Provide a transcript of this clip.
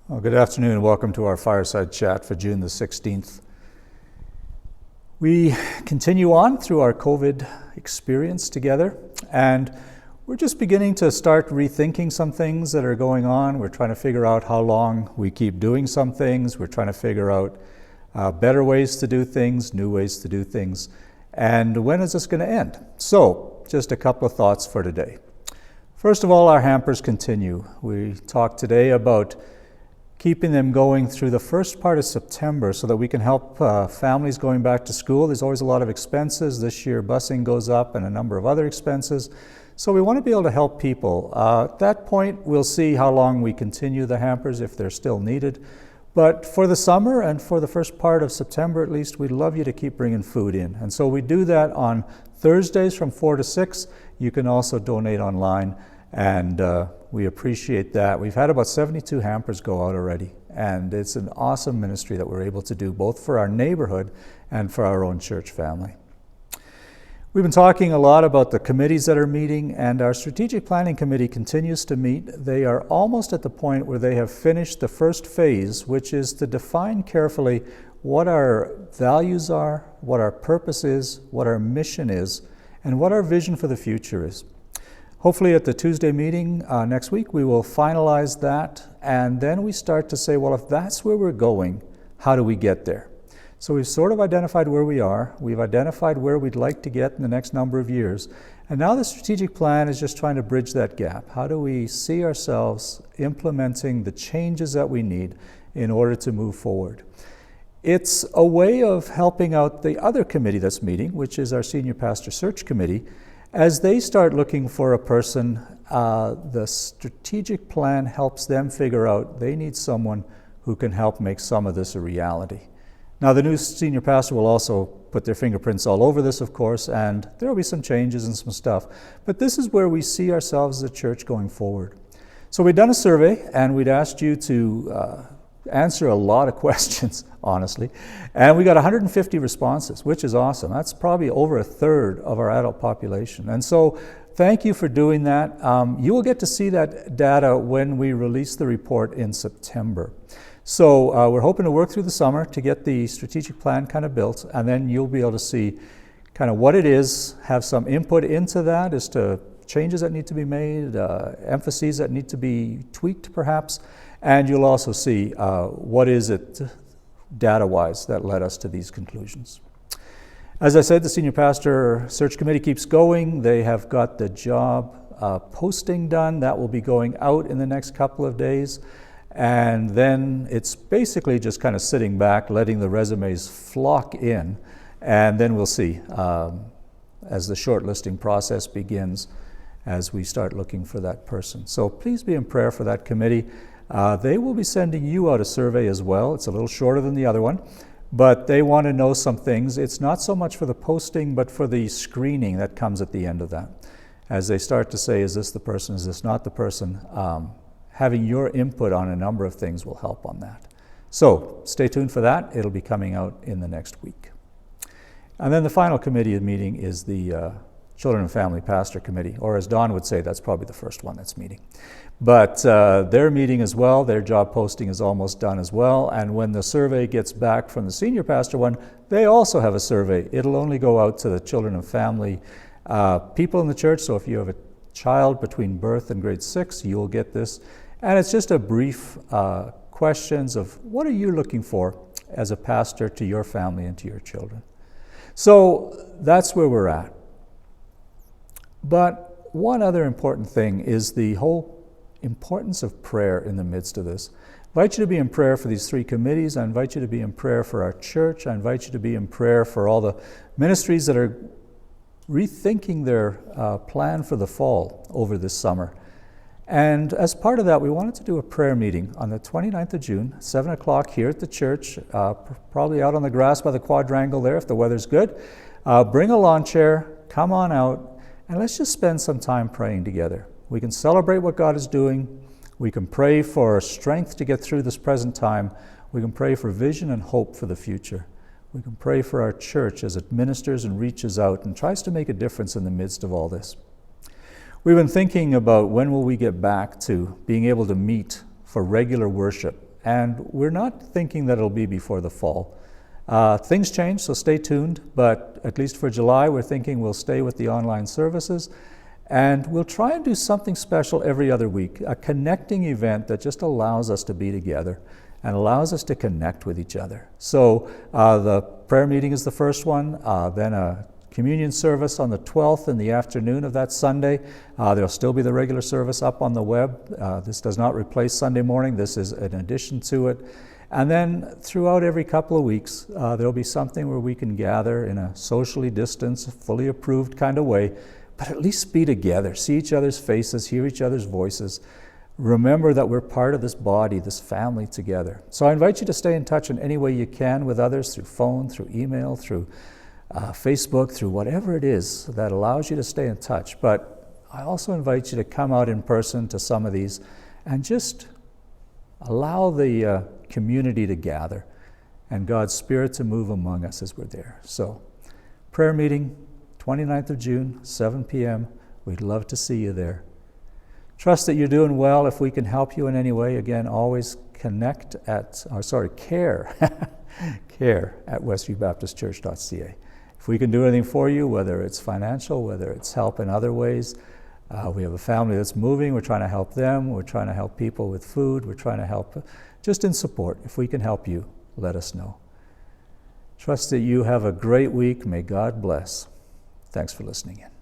Well, good afternoon and welcome to our Fireside Chat for June the 16th. We continue on through our COVID experience together, and we're just beginning to start rethinking some things that are going on. We're trying to figure out how long we keep doing some things. We're trying to figure out better ways to do things, new ways to do things, and when is this going to end? So, just a couple of thoughts for today. First of all, our hampers continue. We talked today about keeping them going through the first part of September so that we can help families going back to school. There's always a lot of expenses. This year busing goes up and a number of other expenses. So we want to be able to help people. At that point, we'll see how long we continue the hampers if they're still needed. But for the summer and for the first part of September at least, we'd love you to keep bringing food in. And so we do that on Thursdays from 4 to 6. You can also donate online. And we appreciate that. We've had about 72 hampers go out already, and it's an awesome ministry that we're able to do both for our neighborhood and for our own church family. We've been talking a lot about the committees that are meeting, and our strategic planning committee continues to meet. They are almost at the point where they have finished the first phase, which is to define carefully what our values are, what our purpose is, what our mission is, and what our vision for the future is. Hopefully at the Tuesday meeting next week, we will finalize that, and then we start to say, well, if that's where we're going, how do we get there? So we've sort of identified where we are. We've identified where we'd like to get in the next number of years. And now the strategic plan is just trying to bridge that gap. How do we see ourselves implementing the changes that we need in order to move forward? It's a way of helping out the other committee that's meeting, which is our Senior Pastor Search Committee. As they start looking for a person, the strategic plan helps them figure out they need someone who can help make some of this a reality. Now, the new senior pastor will also put their fingerprints all over this, of course, and there will be some changes and some stuff. But this is where we see ourselves as a church going forward. So we've done a survey, and we'd asked you to answer a lot of questions, honestly. And we got 150 responses, which is awesome. That's probably over a third of our adult population. And so thank you for doing that. You will get to see that data when we release the report in September. So we're hoping to work through the summer to get the strategic plan kind of built, and then you'll be able to see kind of what it is, have some input into that as to changes that need to be made, emphases that need to be tweaked perhaps, and you'll also see what is it data-wise that led us to these conclusions. As I said, the Senior Pastor Search Committee keeps going. They have got the job posting done. That will be going out in the next couple of days. And then it's basically just kind of sitting back, letting the resumes flock in, and then we'll see as the shortlisting process begins as we start looking for that person. So please be in prayer for that committee. They will be sending you out a survey as well. It's a little shorter than the other one, but they want to know some things. It's not so much for the posting, but for the screening that comes at the end of that. As they start to say, is this the person, is this not the person? Having your input on a number of things will help on that. So stay tuned for that. It'll be coming out in the next week. And then the final committee meeting is the Children and Family Pastor Committee, or as Don would say, that's probably the first one that's meeting. But they're meeting as well. Their job posting is almost done as well. And when the survey gets back from the senior pastor one, they also have a survey. It'll only go out to the children and family people in the church. So if you have a child between birth and grade 6, you'll get this. And it's just a brief questions of what are you looking for as a pastor to your family and to your children. So that's where we're at. But one other important thing is the whole importance of prayer in the midst of this. I invite you to be in prayer for these three committees. I invite you to be in prayer for our church. I invite you to be in prayer for all the ministries that are rethinking their plan for the fall over this summer. And as part of that, we wanted to do a prayer meeting on the 29th of June, 7 o'clock here at the church, probably out on the grass by the quadrangle there if the weather's good. Bring a lawn chair, come on out, and let's just spend some time praying together. We can celebrate what God is doing. We can pray for strength to get through this present time. We can pray for vision and hope for the future. We can pray for our church as it ministers and reaches out and tries to make a difference in the midst of all this. We've been thinking about when will we get back to being able to meet for regular worship and we're not thinking that it'll be before the fall. Things change, so stay tuned, but at least for July, we're thinking we'll stay with the online services, and we'll try and do something special every other week, a connecting event that just allows us to be together and allows us to connect with each other. So the prayer meeting is the first one, then a communion service on the 12th in the afternoon of that Sunday. There'll still be the regular service up on the web. This does not replace Sunday morning. This is an addition to it. And then throughout every couple of weeks, there'll be something where we can gather in a socially distanced, fully approved kind of way, but at least be together, see each other's faces, hear each other's voices. Remember that we're part of this body, this family together. So I invite you to stay in touch in any way you can with others, through phone, through email, through Facebook, through whatever it is that allows you to stay in touch. But I also invite you to come out in person to some of these and just allow the community to gather and God's Spirit to move among us as we're there. So, prayer meeting, 29th of June, 7 p.m. We'd love to see you there. Trust that you're doing well. If we can help you in any way, again, always care at westviewbaptistchurch.ca. If we can do anything for you, whether it's financial, whether it's help in other ways, we have a family that's moving. We're trying to help them. We're trying to help people with food. We're trying to help just in support. If we can help you, let us know. Trust that you have a great week. May God bless. Thanks for listening in.